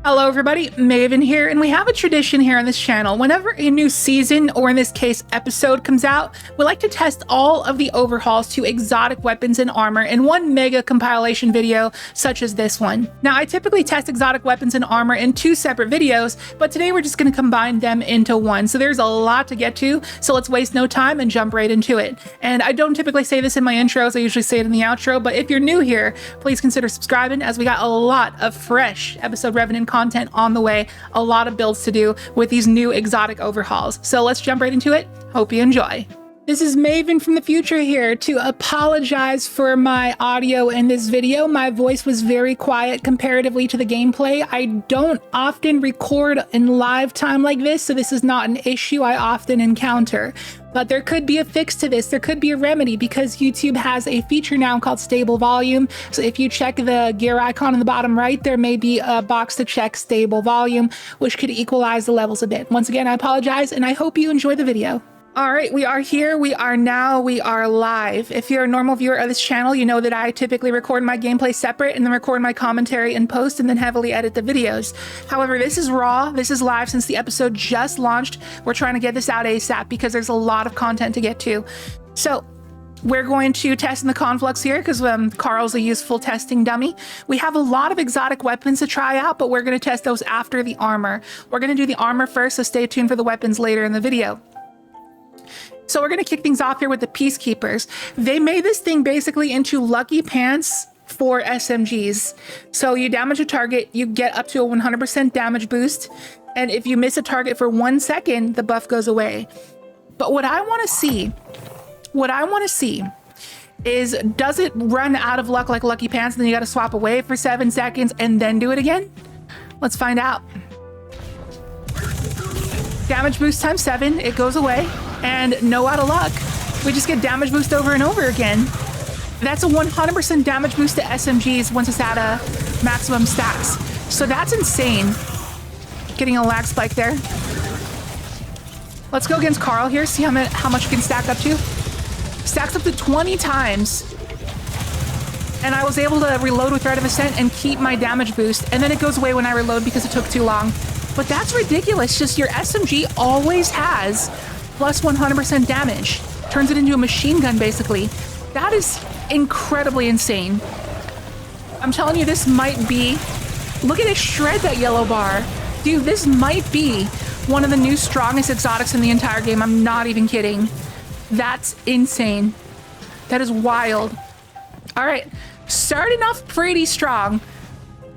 Hello everybody, Maven here, and we have a tradition here on this channel. Whenever a new season, or in this case episode, comes out, we like to test all of the overhauls to exotic weapons and armor in one mega compilation video such as this one. Now I typically test exotic weapons and armor in two separate videos, but today we're just going to combine them into one. So there's a lot to get to, so let's waste no time and jump right into it. And I don't typically say this in my intros, I usually say it in the outro, but if you're new here, please consider subscribing as we got a lot of fresh episode Revenant content on the way, a lot of builds to do with these new exotic overhauls. So let's jump right into it. Hope you enjoy. This is Maven from the future here to apologize for my audio in this video. My voice was very quiet comparatively to the gameplay. I don't often record in live time like this, so this is not an issue I often encounter. But there could be a fix to this. There could be a remedy because YouTube has a feature now called stable volume. So if you check the gear icon in the bottom right, there may be a box to check stable volume, which could equalize the levels a bit. Once again, I apologize and I hope you enjoy the video. All right, we are here, we are live. If you're a normal viewer of this channel, you know that I typically record my gameplay separate and then record my commentary in post and then heavily edit the videos. However, this is raw, this is live since the episode just launched. We're trying to get this out ASAP because there's a lot of content to get to. So we're going to test in the conflux here because Carl's a useful testing dummy. We have a lot of exotic weapons to try out, but we're gonna test those after the armor. We're gonna do the armor first, so stay tuned for the weapons later in the video. So we're going to kick things off here with the Peacekeepers. They made this thing basically into lucky pants for SMGs. So you damage a target, you get up to a 100% damage boost. And if you miss a target for 1 second, the buff goes away. But what I want to see is, does it run out of luck like lucky pants and then you got to swap away for 7 seconds and then do it again? Let's find out. Damage boost times 7, it goes away. And no out of luck, we just get damage boost over and over again. That's a 100% damage boost to SMGs once it's at a maximum stacks. So that's insane. Getting a lag spike there. Let's go against Carl here, see how much you can stack up to. Stacks up to 20 times. And I was able to reload with Threat of Ascent and keep my damage boost. And then it goes away when I reload because it took too long. But that's ridiculous, just your SMG always has plus 100% damage. Turns it into a machine gun, basically. That is incredibly insane. I'm telling you, this might be... Look at it shred that yellow bar. Dude, this might be one of the new strongest exotics in the entire game. I'm not even kidding. That's insane. That is wild. All right, starting off pretty strong.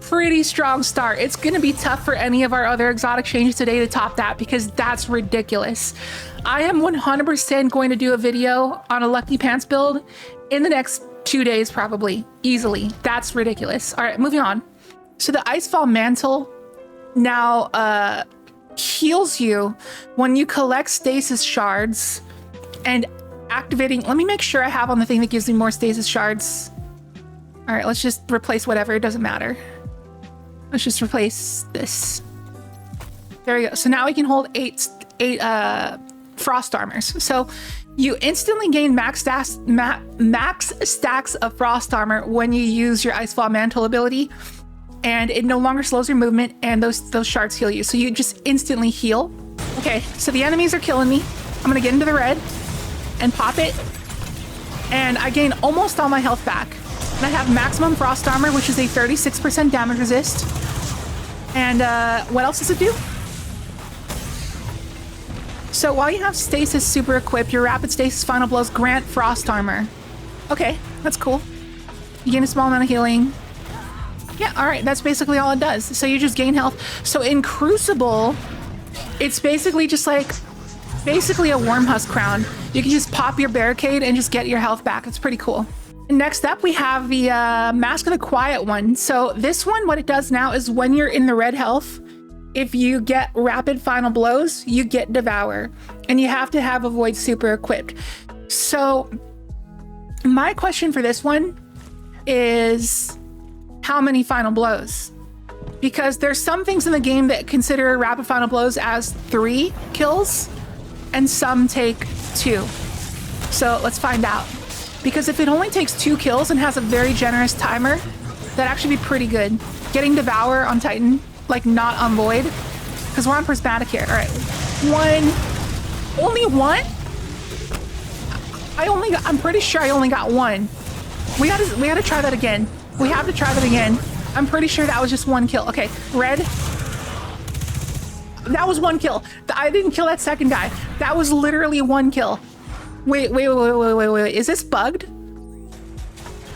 Pretty strong start. It's going to be tough for any of our other exotic changes today to top that because that's ridiculous. I am 100% going to do a video on a Lucky Pants build in the next 2 days, probably. Easily. That's ridiculous. All right, moving on. So the Icefall Mantle now heals you when you collect stasis shards and activating... Let me make sure I have on the thing that gives me more stasis shards. All right, let's just replace whatever. It doesn't matter. Let's just replace this. There we go. So now we can hold eight frost armors. So you instantly gain max stacks of frost armor when you use your Icefall Mantle ability, and it no longer slows your movement, and those shards heal you. So you just instantly heal. Okay, so the enemies are killing me. I'm gonna get into the red and pop it, and I gain almost all my health back. And I have maximum frost armor, which is a 36% damage resist. And what else does it do? So while you have stasis super equipped, your rapid stasis final blows grant frost armor. Okay, that's cool. You gain a small amount of healing. Yeah, all right, that's basically all it does. So you just gain health. So in Crucible, it's basically just like, basically a Worm Husk Crown. You can just pop your barricade and just get your health back. It's pretty cool. Next up, we have the Mask of the Quiet one. So this one, what it does now is when you're in the red health, if you get rapid final blows, you get Devour. And you have to have Avoid super equipped. So my question for this one is how many final blows? Because there's some things in the game that consider rapid final blows as 3 kills, and some take 2. So let's find out. Because if it only takes 2 kills and has a very generous timer, that'd actually be pretty good. Getting Devour on Titan like not on void, because we're on prismatic here. All right, one, only one. I'm pretty sure I only got one. We gotta try that again. We have to try that again. I'm pretty sure that was just one kill. Okay, red. That was one kill. I didn't kill that second guy. That was literally one kill. Wait. Is this bugged?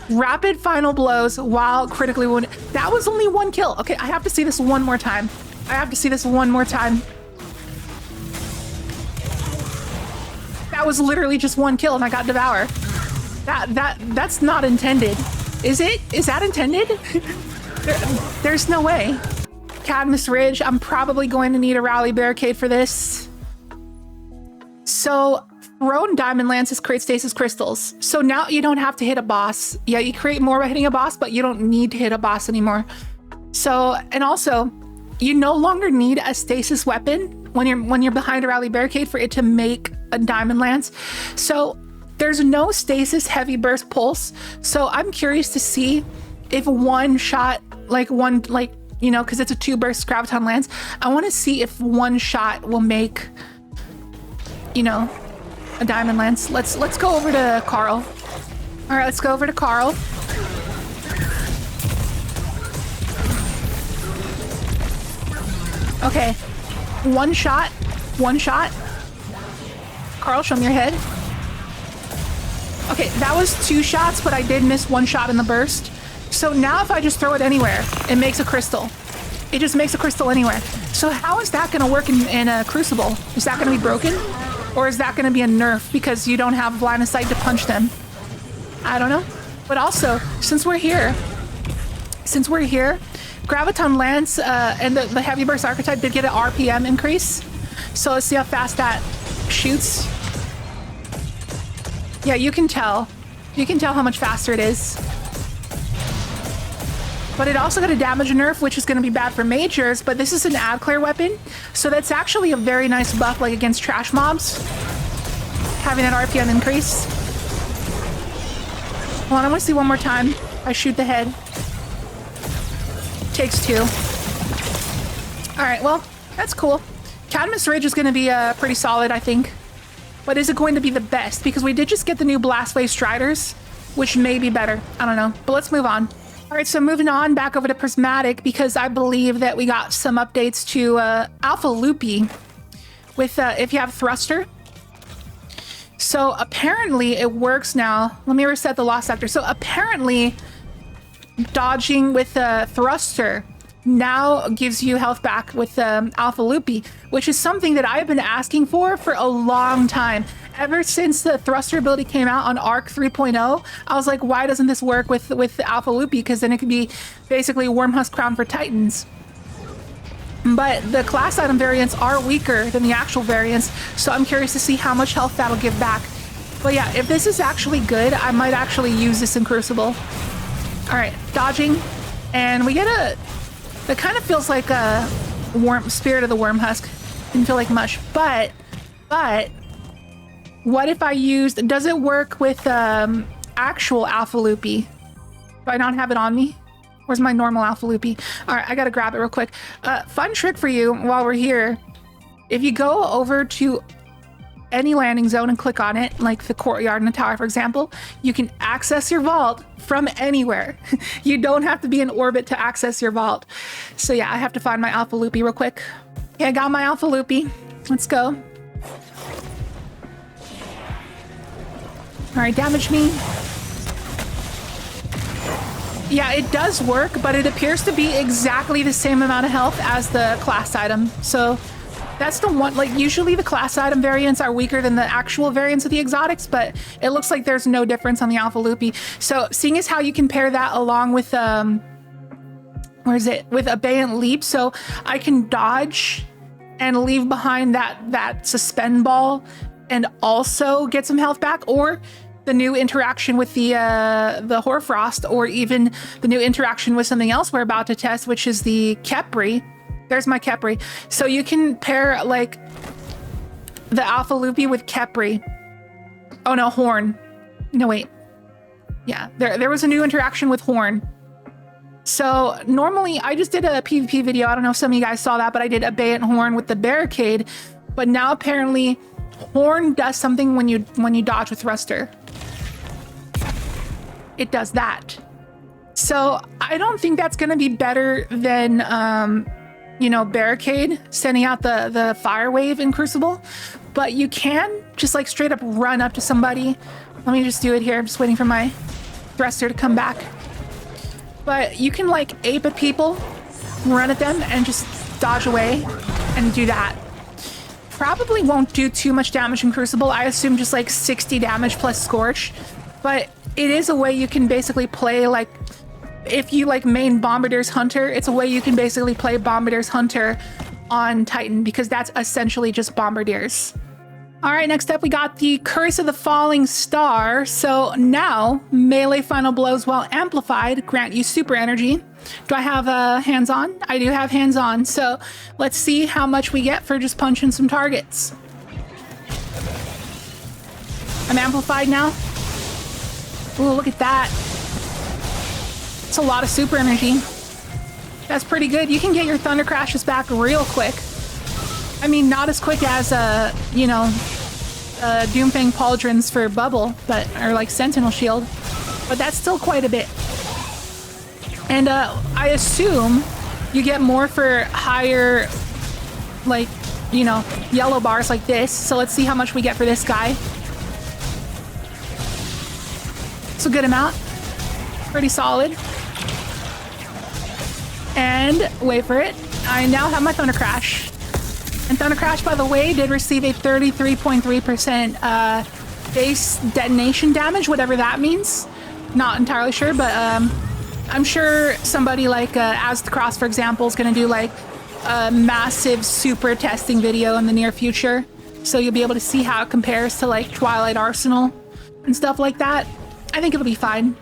Rapid final blows while critically wounded. That was only one kill. Okay, I have to see this one more time. That was literally just one kill and I got devour. That's not intended. Is it? Is that intended? There's no way. Cadmus Ridge, I'm probably going to need a rally barricade for this. So thrown diamond lances create stasis crystals. So now you don't have to hit a boss. Yeah, you create more by hitting a boss, but you don't need to hit a boss anymore. So, and also, you no longer need a stasis weapon when you're behind a rally barricade for it to make a diamond lance. So there's no stasis heavy burst pulse. So I'm curious to see if one shot, because it's a 2 burst graviton lance, I want to see if one shot will make, a diamond lance. Let's go over to Carl. All right, let's go over to Carl. Okay, one shot. Carl, show me your head. Okay, that was 2 shots, but I did miss 1 shot in the burst. So now if I just throw it anywhere, it makes a crystal. It just makes a crystal anywhere. So how is that gonna work in a crucible? Is that gonna be broken? Or is that gonna be a nerf because you don't have line of sight to punch them? I don't know. But also, since we're here, Graviton Lance and the Heavy Burst Archetype did get an RPM increase. So let's see how fast that shoots. Yeah, you can tell. You can tell how much faster it is. But it also got a damage nerf, which is going to be bad for majors, but this is an AdClair weapon. So that's actually a very nice buff, like against trash mobs. Having that RPM increase. Hold on, I want to see one more time. I shoot the head. Takes 2. All right, well, that's cool. Cadmus Ridge is going to be pretty solid, I think. But is it going to be the best? Because we did just get the new Blast Wave Striders, which may be better. I don't know. But let's move on. All right, so moving on back over to Prismatic, because I believe that we got some updates to Alpha Loopy with if you have Thruster. So apparently it works now. Let me reset the loss sector. So apparently dodging with Thruster now gives you health back with Alpha Loopy, which is something that I've been asking for a long time. Ever since the Thruster ability came out on Arc 3.0, I was like, why doesn't this work with Alpha Loopy? Because then it could be basically Wormhusk Crown for Titans. But the class item variants are weaker than the actual variants, so I'm curious to see how much health that'll give back. But yeah, if this is actually good, I might actually use this in Crucible. All right, dodging, and we get it kind of feels like a Spirit of the Wormhusk. Didn't feel like much, but what if I used, does it work with actual Alpha Loopy? Do I not have it on me? Where's my normal Alpha Loopy? All right, I gotta grab it real quick. Fun trick for you while we're here. If you go over to any landing zone and click on it, like the courtyard in the tower, for example, you can access your vault from anywhere. You don't have to be in orbit to access your vault. So yeah, I have to find my Alpha Loopy real quick. Okay, I got my Alpha Loopy. Let's go. All right, damage me. Yeah, it does work, but it appears to be exactly the same amount of health as the class item. So that's the one, like usually the class item variants are weaker than the actual variants of the exotics, but it looks like there's no difference on the Alpha Loopy. So seeing as how you can pair that along with, where is it? With Abeyant Leap. So I can dodge and leave behind that suspend ball and also get some health back, or the new interaction with the Hoarfrost, or even the new interaction with something else we're about to test, which is the Khepri. There's my Khepri. So you can pair like the Alpha Loopy with Khepri. Oh no, Horn. No, wait. Yeah, there was a new interaction with Horn. So normally I just did a PvP video. I don't know if some of you guys saw that, but I did a Bayant Horn with the barricade. But now apparently Horn does something when you dodge with Thruster. It does that. So I don't think that's going to be better than, you know, barricade, sending out the fire wave in Crucible. But you can just like straight up run up to somebody. Let me just do it here. I'm just waiting for my Thruster to come back. But you can like ape at people, run at them, and just dodge away and do that. Probably won't do too much damage in Crucible. I assume just like 60 damage plus Scorch. But it is a way you can basically play, like, if you like main Bombardier's Hunter, it's a way you can basically play Bombardier's Hunter on Titan, because that's essentially just Bombardiers. All right, next up we got the Curse of the Falling Star. So now melee final blows while amplified grant you super energy. Do I have hands-on? I do have hands-on. So let's see how much we get for just punching some targets. I'm amplified now. Ooh, look at that. It's a lot of super energy. That's pretty good. You can get your Thunder Crashes back real quick. I mean, not as quick as, you know, Doomfang Pauldrons for Bubble, but, or like Sentinel Shield, but that's still quite a bit. And I assume you get more for higher, like, you know, yellow bars like this. So let's see how much we get for this guy. It's a good amount. Pretty solid. And wait for it. I now have my Thunder Crash. And Thunder Crash, by the way, did receive a 33.3% base detonation damage, whatever that means. Not entirely sure, but I'm sure somebody like Aztecross, for example, is going to do like a massive super testing video in the near future. So you'll be able to see how it compares to like Twilight Arsenal and stuff like that. I think it'll be fine.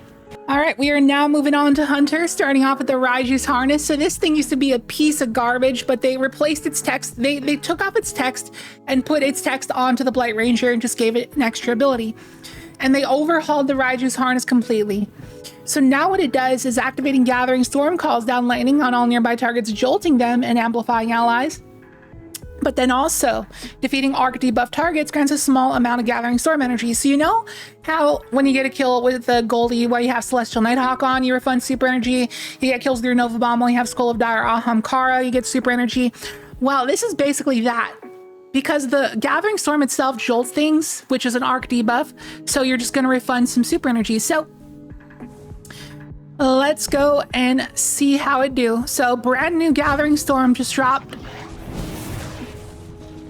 All right, we are now moving on to Hunter, starting off with the Raiju's Harness. So this thing used to be a piece of garbage, but they replaced its text. They took off its text and put its text onto the Blight Ranger and just gave it an extra ability. And they overhauled the Raiju's Harness completely. So now what it does is activating Gathering Storm calls down lightning on all nearby targets, jolting them and amplifying allies. But then also, defeating arc debuff targets grants a small amount of Gathering Storm energy. So you know how when you get a kill with the Goldie while you have Celestial Nighthawk on, you refund super energy. You get kills with your Nova Bomb while you have Skull of Dire Ahamkara, you get super energy. Well, this is basically that. Because the Gathering Storm itself jolts things, which is an arc debuff, so you're just going to refund some super energy. So let's go and see how it do. So brand new Gathering Storm just dropped.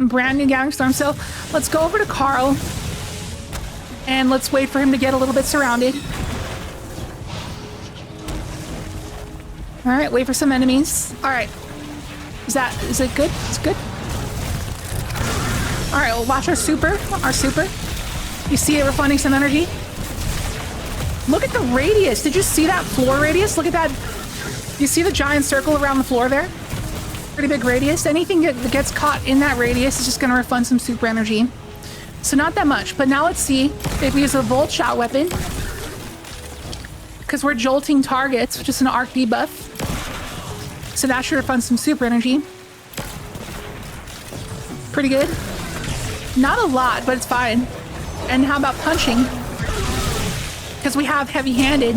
Brand new Gathering Storm. So let's go over to Carl and let's wait for him to get a little bit surrounded. All right, wait for some enemies. All right, is it good? It's good. All right, we'll watch our super. You see it refunding some energy. Look at the radius. Did you see that floor radius? Look at that. You see the giant circle around the floor there? Pretty big radius. Anything that gets caught in that radius is just going to refund some super energy. So not that much, but now let's see if we use a Volt Shot weapon, because we're jolting targets, which is an arc debuff. So that should refund some super energy. Pretty good. Not a lot, but it's fine. And how about punching? Because we have heavy-handed.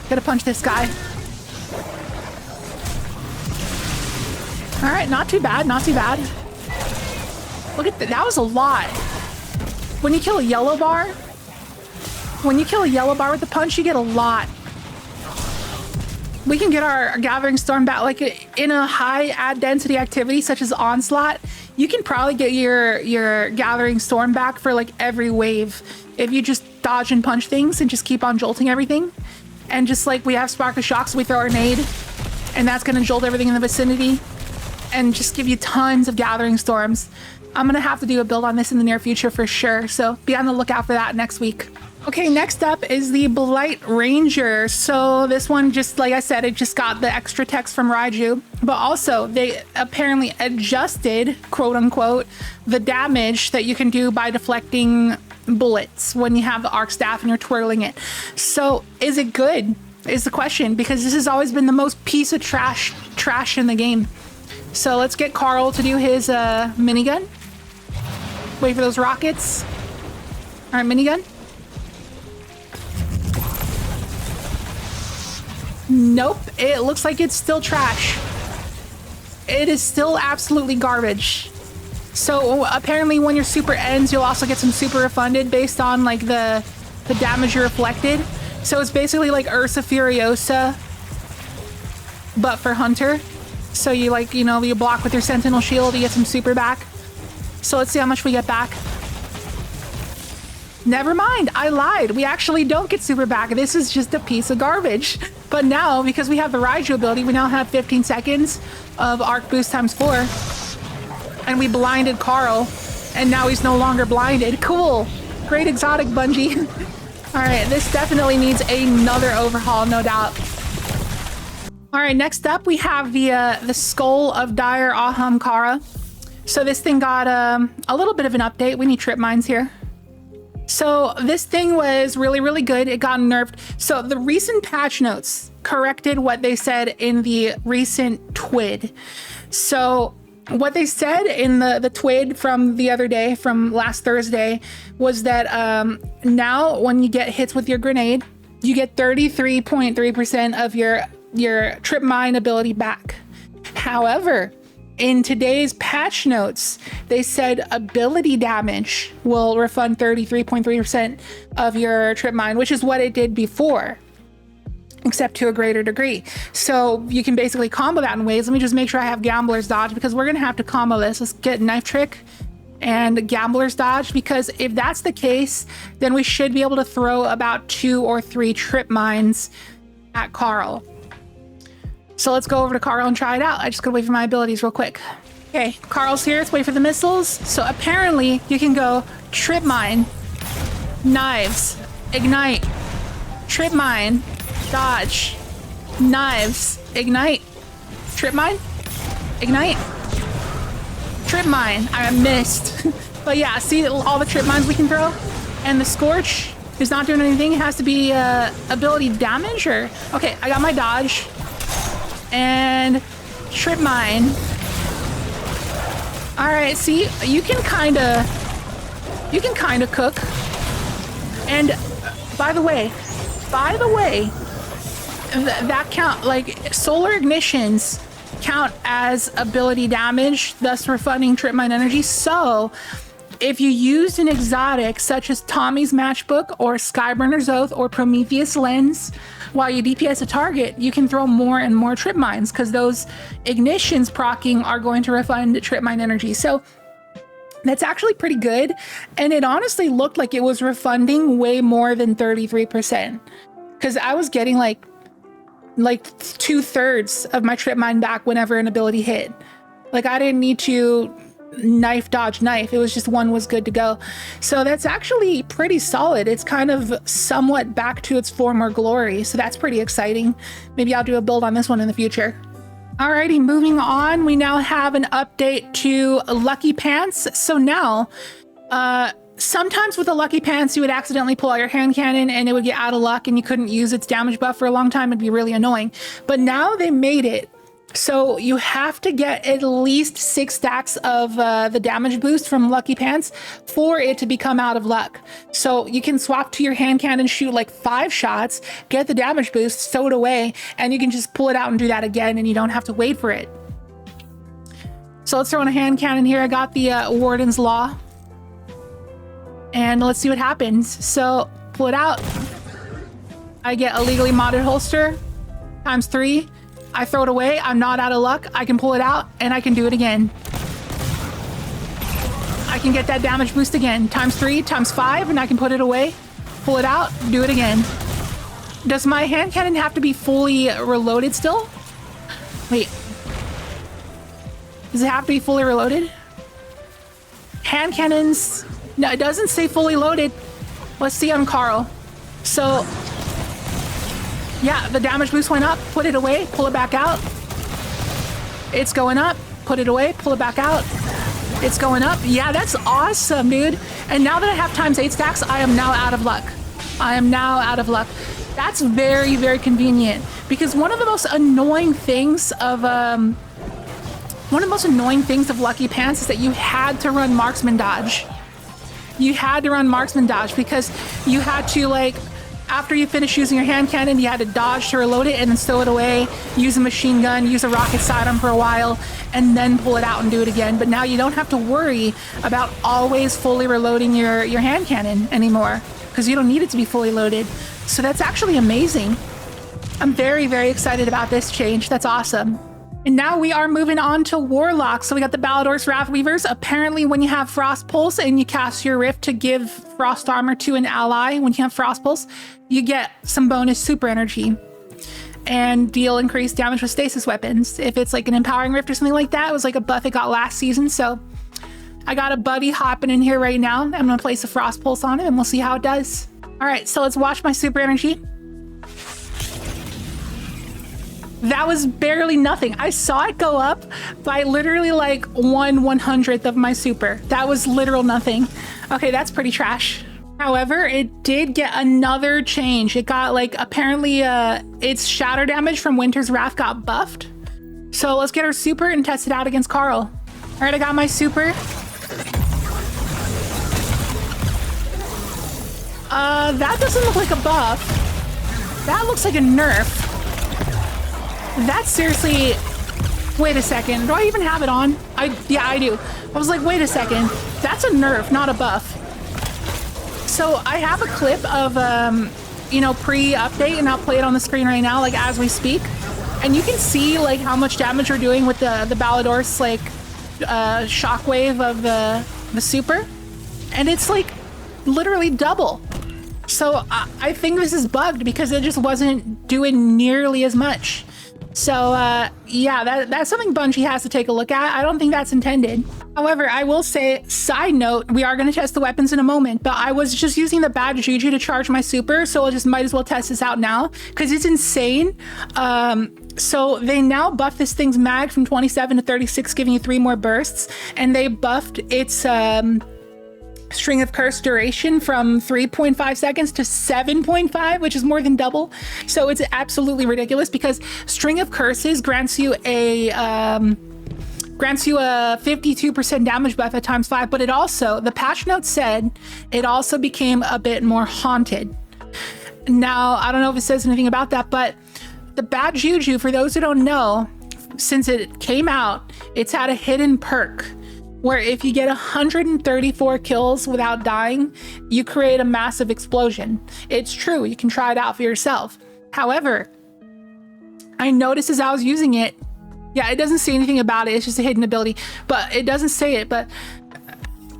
Gotta punch this guy. All right, not too bad, not too bad. Look at that, that was a lot. When you kill a yellow bar, with the punch, you get a lot. We can get our Gathering Storm back, like in a high ad density activity such as Onslaught, you can probably get your Gathering Storm back for like every wave if you just dodge and punch things and just keep on jolting everything. And just like we have Spark of Shock, so we throw our nade, and that's gonna jolt everything in the vicinity and just give you tons of Gathering Storms. I'm gonna have to do a build on this in the near future for sure, so be on the lookout for that next week. Okay, next up is the Blight Ranger. So this one, just like I said, it just got the extra text from Raiju, but also they apparently adjusted, quote unquote, the damage that you can do by deflecting bullets when you have the arc staff and you're twirling it. So is it good? is the question, because this has always been the most piece of trash in the game. So let's get Carl to do his minigun. Wait for those rockets. All right, minigun. Nope, it looks like it's still trash. It is still absolutely garbage. So apparently when your super ends, you'll also get some super refunded based on like the damage you reflected. So it's basically like Ursa Furiosa, but for Hunter. So you like, you know, you block with your Sentinel shield, you get some super back. So let's see how much we get back. Never mind, I lied. We actually don't get super back. This is just a piece of garbage. But now, because we have the Raiju ability, we now have 15 seconds of arc boost times 4. And we blinded Carl, and now he's no longer blinded. Cool. Great exotic, Bungie. All right, this definitely needs another overhaul, no doubt. All right, next up we have the Skull of Dire Ahamkara. So this thing got a little bit of an update. We need trip mines here. So this thing was really, really good. It got nerfed. So the recent patch notes corrected what they said in the recent TWID. So what they said in the TWID from the other day, from last Thursday, was that now when you get hits with your grenade, you get 33.3% of your trip mine ability back. However, in today's patch notes, they said ability damage will refund 33.3% of your trip mine, which is what it did before, except to a greater degree. So you can basically combo that in ways. Let me just make sure I have Gambler's Dodge, because we're gonna have to combo this. Let's get Knife Trick and Gambler's Dodge, because if that's the case, then we should be able to throw about 2 or 3 trip mines at Carl. So let's go over to Carl and try it out. I just gotta wait for my abilities real quick. Okay, Carl's here. Let's wait for the missiles. So apparently you can go trip mine, knives, ignite, trip mine, dodge, knives, ignite, trip mine, ignite, trip mine. I missed. But yeah, see all the trip mines we can throw? And the Scorch is not doing anything. It has to be ability damage or... Okay, I got my dodge. And trip mine. All right, see, you can kind of cook. And by the way, that count, like solar ignitions count as ability damage, thus refunding trip mine energy. So if you used an exotic such as Tommy's Matchbook or Skyburner's Oath or Prometheus Lens while you DPS a target, you can throw more and more trip mines, because those ignitions proccing are going to refund trip mine energy. So that's actually pretty good. And it honestly looked like it was refunding way more than 33%, because I was getting like 2/3 of my trip mine back whenever an ability hit. Like I didn't need to knife dodge knife, it was just one was good to go. So that's actually pretty solid. It's kind of somewhat back to its former glory, so that's pretty exciting. Maybe I'll do a build on this one in the future. Alrighty, moving on, we now have an update to Lucky Pants. So now sometimes with the Lucky Pants you would accidentally pull out your hand cannon and it would get out of luck and you couldn't use its damage buff for a long time. It'd be really annoying. But now they made it so you have to get at least 6 stacks of the damage boost from Lucky Pants for it to become out of luck. So you can swap to your hand cannon, shoot like 5 shots, get the damage boost, stow it away, and you can just pull it out and do that again, and you don't have to wait for it. So let's throw in a hand cannon here. I got the Warden's Law. And let's see what happens. So pull it out. I get a legally modded holster times 3. I throw it away, I'm not out of luck, I can pull it out, and I can do it again. I can get that damage boost again, times 3, times 5, and I can put it away, pull it out, do it again. Does my hand cannon have to be fully reloaded still? Wait. Does it have to be fully reloaded? Hand cannons, no, it doesn't say fully loaded. Let's see on Carl. So, yeah, the damage boost went up, put it away, pull it back out. It's going up, put it away, pull it back out. It's going up. Yeah, that's awesome, dude. And now that I have times 8 stacks, I am now out of luck. I am now out of luck. That's very, very convenient, because one of the most annoying things of Lucky Pants is that you had to run marksman dodge. You had to run marksman dodge because you had to, like, after you finish using your hand cannon, you had to dodge to reload it and then stow it away, use a machine gun, use a rocket sidearm for a while, and then pull it out and do it again. But now you don't have to worry about always fully reloading your hand cannon anymore, because you don't need it to be fully loaded. So that's actually amazing. I'm very, very excited about this change. That's awesome. And now we are moving on to Warlocks. So we got the Balador's Wrathweavers. Apparently when you have Frost Pulse and you cast your Rift to give Frost Armor to an ally, when you have Frost Pulse, you get some bonus super energy and deal increased damage with stasis weapons. If it's like an Empowering Rift or something like that, it was like a buff it got last season. So I got a buddy hopping in here right now. I'm gonna place a Frost Pulse on him and we'll see how it does. All right, so let's watch my super energy. That was barely nothing. I saw it go up by literally like 1/100th of my super. That was literal nothing. Okay, that's pretty trash. However, it did get another change. It got like, apparently its shatter damage from Winter's Wrath got buffed. So let's get our super and test it out against Carl. All right, I got my super. That doesn't look like a buff. That looks like a nerf. That's seriously, wait a second. Do I even have it on? Yeah, I do. I was like, wait a second. That's a nerf, not a buff. So I have a clip of, you know, pre-update, and I'll play it on the screen right now, like as we speak. And you can see like how much damage we're doing with the Balador's like shockwave of the super. And it's like literally double. So I think this is bugged because it just wasn't doing nearly as much. So yeah, that's something Bungie has to take a look at. I don't think that's intended. However, I will say, side note, we are going to test the weapons in a moment, but I was just using the bad juju to charge my super, so I just might as well test this out now because it's insane. So they now buffed this thing's mag from 27 to 36, giving you 3 more bursts, and they buffed its String of Curse duration from 3.5 seconds to 7.5, which is more than double. So it's absolutely ridiculous because String of Curses grants you a 52% damage buff at ×5, but it also, the patch note said, it also became a bit more haunted. Now, I don't know if it says anything about that, but the bad juju, for those who don't know, since it came out, it's had a hidden perk where if you get 134 kills without dying, you create a massive explosion. It's true, you can try it out for yourself. However, I noticed as I was using it, yeah, it doesn't say anything about it, it's just a hidden ability, but it doesn't say it, but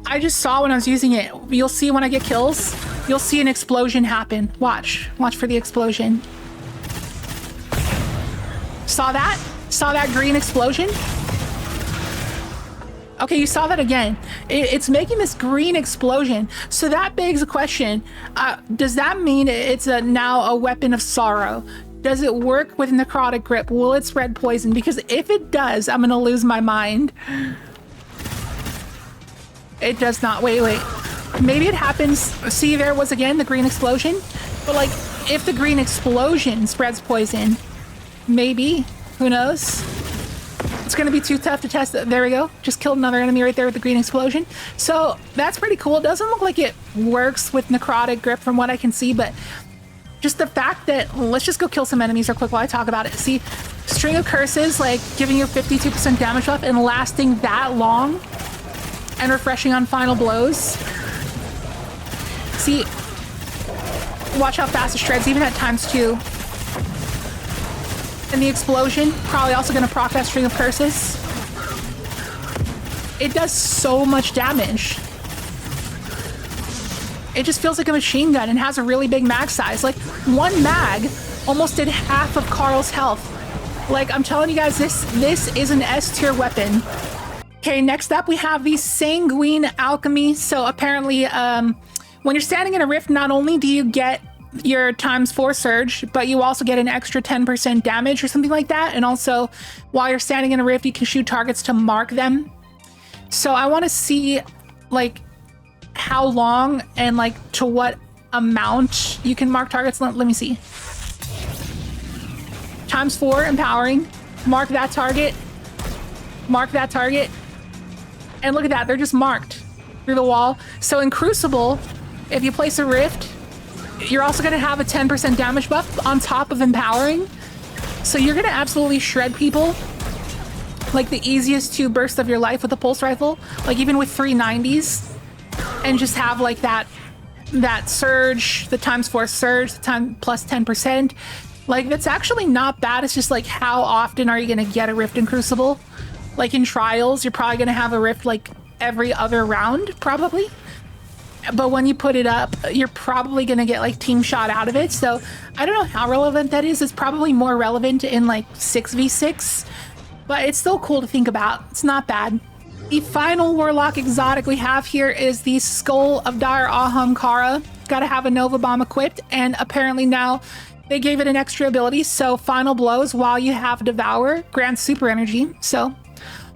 I just saw when I was using it, you'll see when I get kills, you'll see an explosion happen. Watch for the explosion. Saw that? Saw that green explosion? Okay, you saw that again. It's making this green explosion. So that begs a question. Does that mean it's now a weapon of sorrow? Does it work with necrotic grip? Will it spread poison? Because if it does, I'm gonna lose my mind. It does not. Wait. Maybe it happens. See, there was again the green explosion. But like, if the green explosion spreads poison, maybe. Who knows? It's going to be too tough to test. There we go. Just killed another enemy right there with the green explosion. So that's pretty cool. It doesn't look like it works with necrotic grip from what I can see, but just the fact that, let's just go kill some enemies real quick while I talk about it. See, String of Curses, like giving you 52% damage buff and lasting that long and refreshing on final blows. See, watch how fast it shreds, even at ×2. And the explosion, probably also going to proc that String of Curses. It does so much damage. It just feels like a machine gun and has a really big mag size. Like, one mag almost did half of Carl's health. Like, I'm telling you guys, this is an S tier weapon. Okay, next up we have the Sanguine Alchemy. So apparently, when you're standing in a rift, not only do you get your ×4 surge, but you also get an extra 10% damage or something like that. And also, while you're standing in a rift, you can shoot targets to mark them. So I want to see like how long and like to what amount you can mark targets. Let me see. ×4 empowering. Mark that target. Mark that target. And look at that, they're just marked through the wall. So in Crucible, if you place a rift, you're also gonna have a 10% damage buff on top of empowering. So you're gonna absolutely shred people. Like the easiest 2 bursts of your life with a pulse rifle. Like even with 390s. And just have like that surge, the ×4 surge, the time plus 10%. Like that's actually not bad. It's just like how often are you gonna get a rift in Crucible? Like in Trials, you're probably gonna have a rift like every other round, probably. But when you put it up, you're probably gonna get like team shot out of it. So I don't know how relevant that is. It's probably more relevant in like 6v6, but it's still cool to think about. It's not bad. The final Warlock exotic we have here is the Skull of Dire Ahamkara. Gotta have a Nova Bomb equipped, and apparently now they gave it an extra ability. So Final Blows while you have Devour grants super energy. So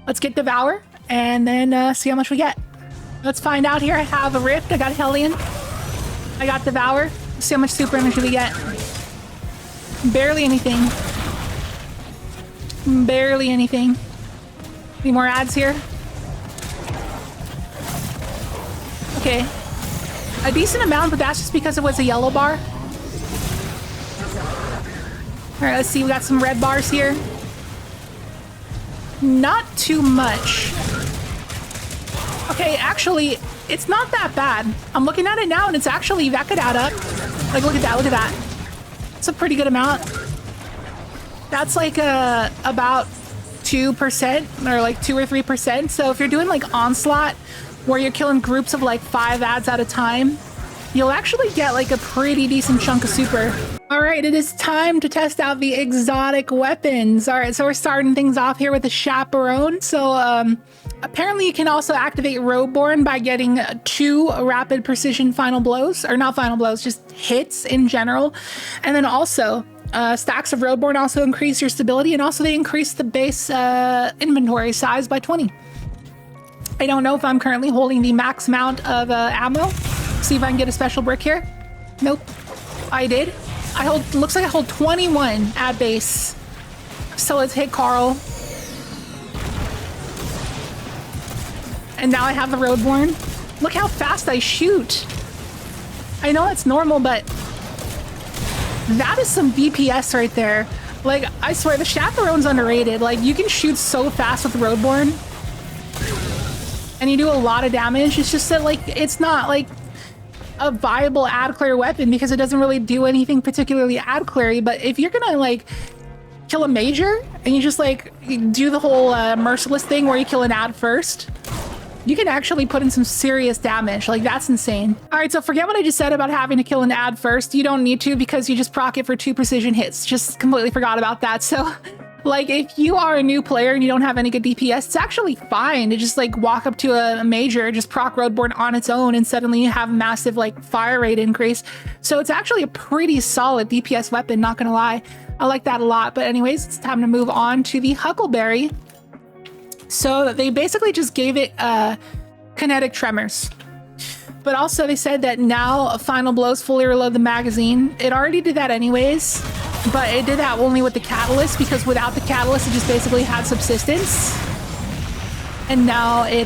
let's get Devour and then see how much we get. Let's find out here. I have a Rift, I got Hellion, I got Devour. Let's see how much super energy we get. Barely anything. Barely anything. Any more ads here? Okay. A decent amount, but that's just because it was a yellow bar. Alright, let's see. We got some red bars here. Not too much. Okay, actually, it's not that bad. I'm looking at it now, and it's actually, that could add up. Like, look at that, look at that. It's a pretty good amount. That's like about 2%, or like 2 or 3%. So if you're doing like Onslaught, where you're killing groups of like 5 ads at a time, you'll actually get like a pretty decent chunk of super. All right, it is time to test out the exotic weapons. All right, so we're starting things off here with the Chaperone. So apparently you can also activate Roadborne by getting 2 rapid precision final blows, or not final blows, just hits in general. And then also stacks of Roadborne also increase your stability, and also they increase the base inventory size by 20. I don't know if I'm currently holding the max amount of ammo. See if I can get a special brick here. Nope, I did. I hold, looks like I hold 21 at base. So let's hit Carl. And now I have the Roadborne. Look how fast I shoot. I know that's normal, but that is some DPS right there. Like, I swear, the Chaperone's underrated. Like, you can shoot so fast with Roadborne. And you do a lot of damage. It's just that, like, it's not, like, a viable ad clear weapon because it doesn't really do anything particularly ad cleary. But if you're gonna, like, kill a major and you just, like, do the whole merciless thing where you kill an ad first, you can actually put in some serious damage. Like, that's insane. All right, so forget what I just said about having to kill an ad first. You don't need to because you just proc it for 2 precision hits. Just completely forgot about that. So, like, if you are a new player and you don't have any good DPS, it's actually fine to just, like, walk up to a major, just proc Roadborne on its own, and suddenly you have massive, like, fire rate increase. So it's actually a pretty solid DPS weapon, not gonna lie. I like that a lot. But anyways, it's time to move on to the Huckleberry. So they basically just gave it kinetic tremors. But also they said that now Final Blows fully reload the magazine. It already did that anyways, but it did that only with the catalyst, because without the catalyst it just basically had subsistence. And now it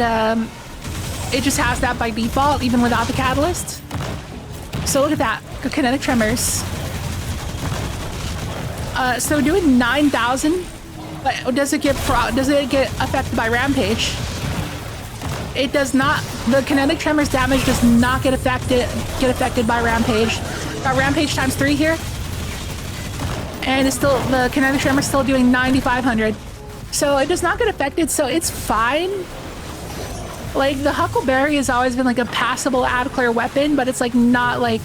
just has that by default even without the catalyst. So look at that, the kinetic tremors. So doing 9,000. But does it get affected by Rampage? It does not. The kinetic tremors damage does not get affected by Rampage. Got Rampage times 3 here, and it's still, the kinetic tremor still doing 9,500. So it does not get affected. So it's fine. Like, the Huckleberry has always been like a passable ad clear weapon, but it's like not like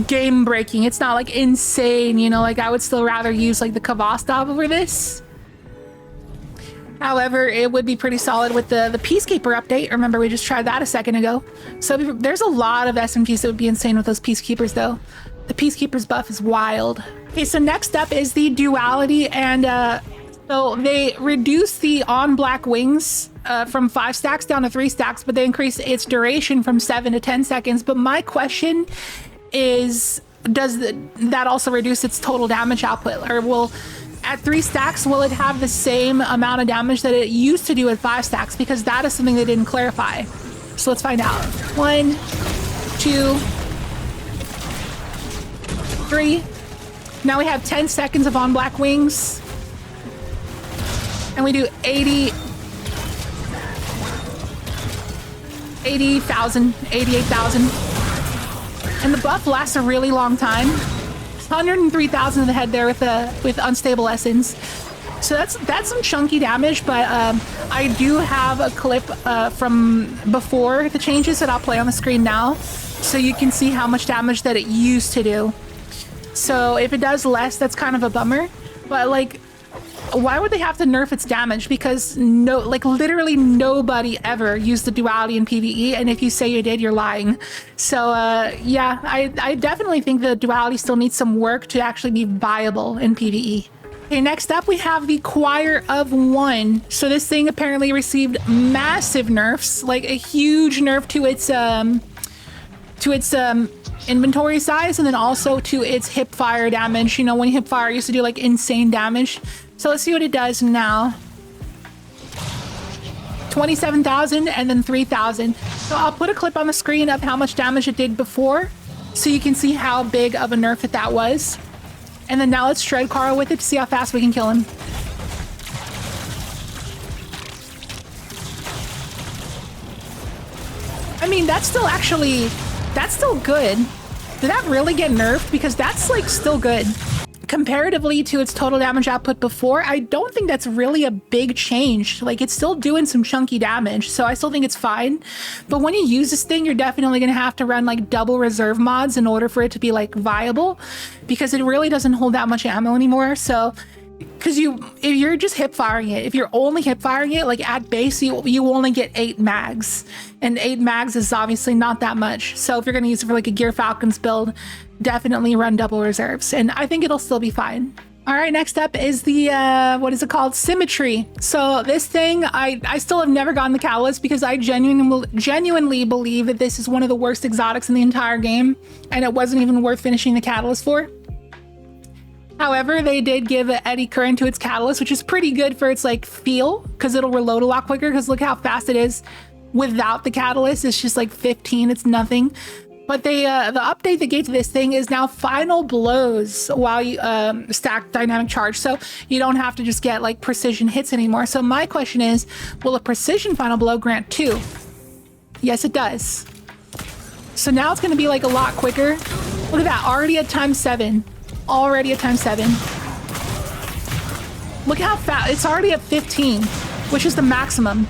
game breaking. It's not like insane, you know. Like, I would still rather use like the Kavastov over this. However, it would be pretty solid with the Peacekeeper update. Remember, we just tried that a second ago. So there's a lot of SMGs that would be insane with those Peacekeepers, though. The Peacekeeper's buff is wild. Okay, so next up is the Duality, and so they reduced the on black wings from 5 stacks down to 3 stacks, but they increased its duration from 7 to 10 seconds. But my question is, that also reduce its total damage output? Or will, at 3 stacks, will it have the same amount of damage that it used to do at 5 stacks? Because that is something they didn't clarify. So let's find out. 1, 2, 3. Now we have 10 seconds of on black wings. And we do 80,000, 88,000. And the buff lasts a really long time. 103,000 in the head there with unstable essence. So that's some chunky damage, but I do have a clip from before the changes that I'll play on the screen now, so you can see how much damage that it used to do. So if it does less, that's kind of a bummer. But like, why would they have to nerf its damage? Because literally nobody ever used the duality in PvE, and if you say you did, you're lying. So yeah, I definitely think the duality still needs some work to actually be viable in PvE. Okay, next up we have the Choir of One. So this thing apparently received massive nerfs, like a huge nerf to its inventory size, and then also to its hip fire damage. You know, when hip fire used to do like insane damage. So let's see what it does now. 27,000 and then 3,000. So I'll put a clip on the screen of how much damage it did before, so you can see how big of a nerf that was. And then now let's shred Carl with it to see how fast we can kill him. I mean, that's still good. Did that really get nerfed? Because that's like still good. Comparatively to its total damage output before, I don't think that's really a big change. Like, it's still doing some chunky damage, so I still think it's fine. But when you use this thing, you're definitely going to have to run like double reserve mods in order for it to be like viable, because it really doesn't hold that much ammo anymore. So because if you're just hip firing it, if you're only hip firing it, like at base, you only get 8 mags, and 8 mags is obviously not that much. So if you're going to use it for like a Gear Falcons build, definitely run double reserves, and I think it'll still be fine. All right, next up is the what is it called? Symmetry. So this thing, I still have never gotten the Catalyst, because I genuinely believe that this is one of the worst exotics in the entire game, and it wasn't even worth finishing the Catalyst for. However, they did give an eddy current to its Catalyst, which is pretty good for its like feel, because it'll reload a lot quicker, because look how fast it is without the Catalyst. It's just like 15, it's nothing. But the update they gave to this thing is now final blows while you stack dynamic charge. So you don't have to just get like precision hits anymore. So my question is, will a precision final blow grant 2? Yes, it does. So now it's going to be like a lot quicker. Look at that, already at times 7. Already at times 7. Look how fast, it's already at 15, which is the maximum.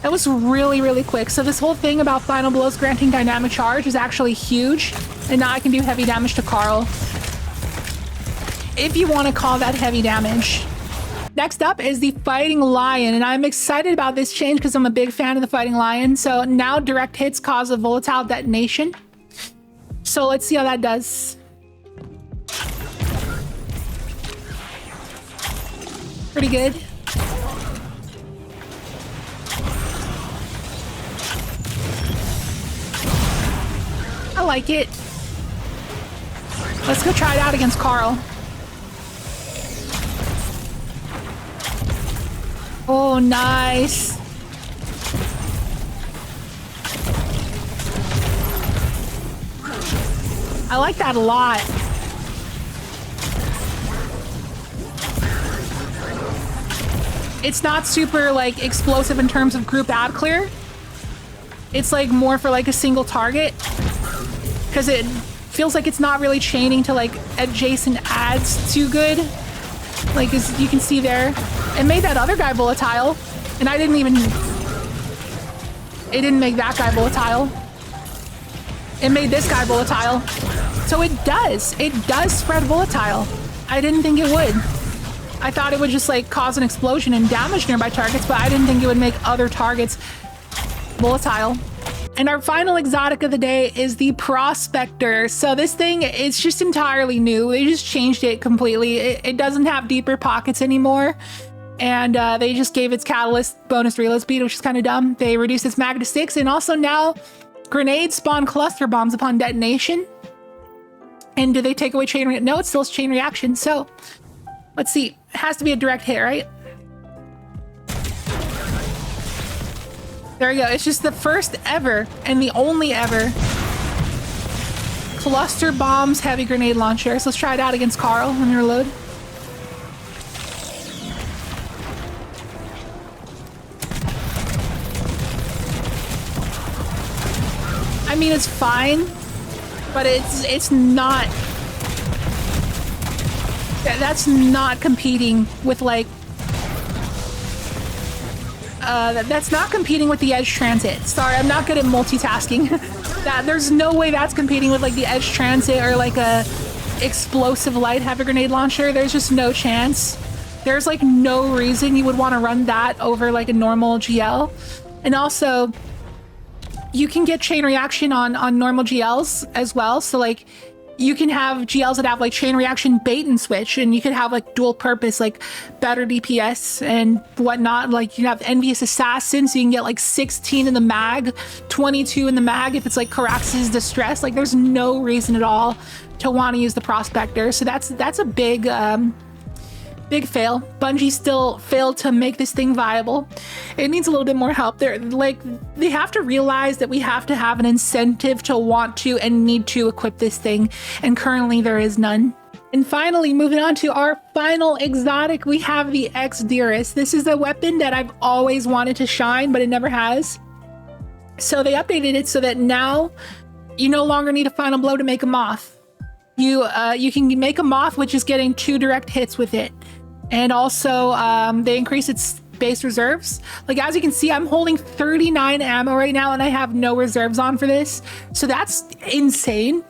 That was really, really quick. So this whole thing about final blows granting dynamic charge is actually huge. And now I can do heavy damage to Carl, if you want to call that heavy damage. Next up is the Fighting Lion, and I'm excited about this change because I'm a big fan of the Fighting Lion. So now direct hits cause a volatile detonation. So let's see how that does. Pretty good. I like it. Let's go try it out against Carl. Oh, nice. I like that a lot. It's not super like explosive in terms of group ad clear. It's like more for like a single target, because it feels like it's not really chaining to like adjacent ads too good. Like, as you can see there, it made that other guy volatile, and it didn't make that guy volatile. It made this guy volatile. So it does spread volatile. I didn't think it would. I thought it would just like cause an explosion and damage nearby targets, but I didn't think it would make other targets volatile. And our final exotic of the day is the Prospector. So this thing, it's just entirely new. They just changed it completely. It doesn't have deeper pockets anymore. And they just gave its Catalyst bonus reload speed, which is kind of dumb. They reduced its mag to 6, and also now grenades spawn cluster bombs upon detonation. And do they take away chain reaction? No, it still has chain reaction. So let's see. It has to be a direct hit, right? There we go. It's just the first ever and the only ever cluster bombs heavy grenade launcher. So let's try it out against Carl. Let me reload. I mean, it's fine, but it's not. That's not competing with like. That's not competing with the edge transit. Sorry, I'm not good at multitasking. There's no way that's competing with like the edge transit or like a explosive light heavy grenade launcher. There's just no chance. There's like no reason you would want to run that over like a normal GL. And also, you can get chain reaction on normal GLs as well. So like you can have GLs that have like chain reaction bait and switch, and you could have like dual purpose, like better DPS and whatnot. Like you have Envious Assassin, so you can get like 16 in the mag, 22 in the mag if it's like Carax's Distress. Like there's no reason at all to want to use the Prospector. So that's a big big fail. Bungie still failed to make this thing viable. It needs a little bit more help. They have to realize that we have to have an incentive to want to and need to equip this thing, and currently there is none. And finally, moving on to our final exotic, we have the X-Dearest. This is a weapon that I've always wanted to shine, but it never has. So they updated it so that now you no longer need a final blow to make a moth. You can make a moth with just getting 2 direct hits with it. And also, they increase its base reserves. Like, as you can see, I'm holding 39 ammo right now, and I have no reserves on for this. So that's insane.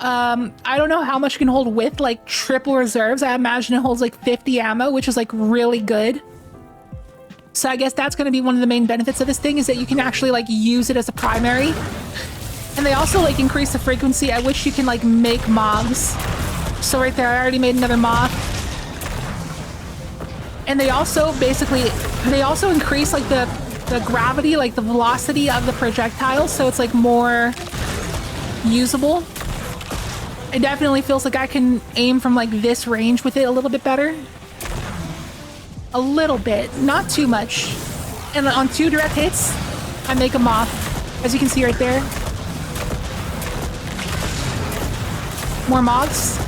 I don't know how much you can hold with, like, triple reserves. I imagine it holds, like, 50 ammo, which is, like, really good. So I guess that's going to be one of the main benefits of this thing, is that you can actually, like, use it as a primary. And they also, like, increase the frequency. I wish you can, like, make mobs. So right there, I already made another moth. And they also increase like the gravity, like the velocity of the projectile, so it's like more usable. It definitely feels like I can aim from like this range with it a little bit better. A little bit, not too much. And on 2 direct hits, I make a moth, as you can see right there. More moths.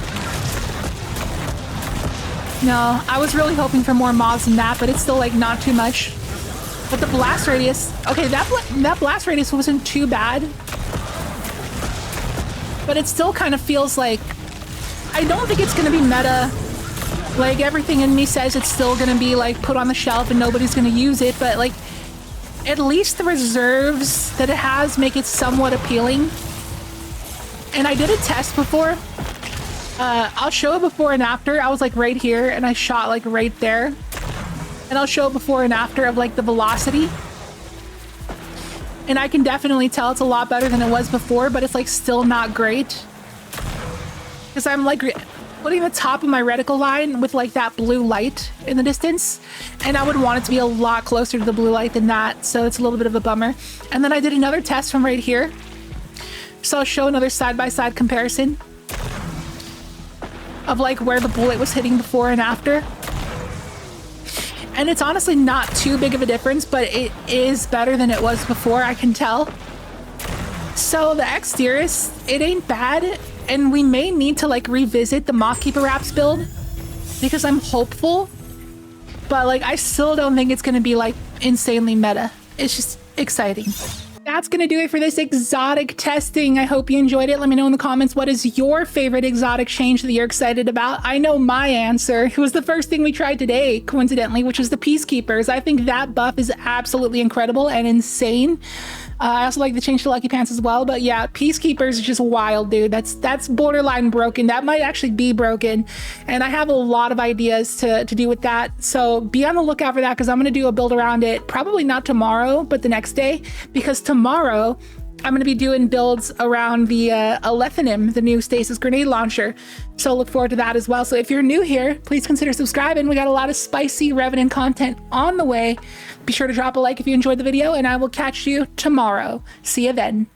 No, I was really hoping for more mobs than that, but it's still like not too much. But the blast radius, okay, that blast radius wasn't too bad, but it still kind of feels like, I don't think it's gonna be meta. Like everything in me says it's still gonna be like put on the shelf and nobody's gonna use it, but like at least the reserves that it has make it somewhat appealing. And I did a test before. I'll show it before and after. I was like right here and I shot like right there. And I'll show it before and after of like the velocity. And I can definitely tell it's a lot better than it was before, but it's like still not great. Because I'm like putting the top of my reticle line with like that blue light in the distance. And I would want it to be a lot closer to the blue light than that. So it's a little bit of a bummer. And then I did another test from right here. So I'll show another side-by-side comparison of like where the bullet was hitting before and after. And it's honestly not too big of a difference, but it is better than it was before, I can tell. So the X-Dearest, it ain't bad, and we may need to like revisit the Mothkeeper Wraps build because I'm hopeful, but like I still don't think it's gonna be like insanely meta. It's just exciting. That's gonna do it for this exotic testing. I hope you enjoyed it. Let me know in the comments, what is your favorite exotic change that you're excited about? I know my answer. It was the first thing we tried today, coincidentally, which was the Peacekeepers. I think that buff is absolutely incredible and insane. I also like the change to Lucky Pants as well, but yeah, Peacekeepers is just wild, dude. That's borderline broken. That might actually be broken, and I have a lot of ideas to do with that, so be on the lookout for that, because I'm going to do a build around it, probably not tomorrow, but the next day, because tomorrow I'm going to be doing builds around the Alethanim, the new stasis grenade launcher. So look forward to that as well. So if you're new here, please consider subscribing. We got a lot of spicy Revenant content on the way. Be sure to drop a like if you enjoyed the video, and I will catch you tomorrow. See you then.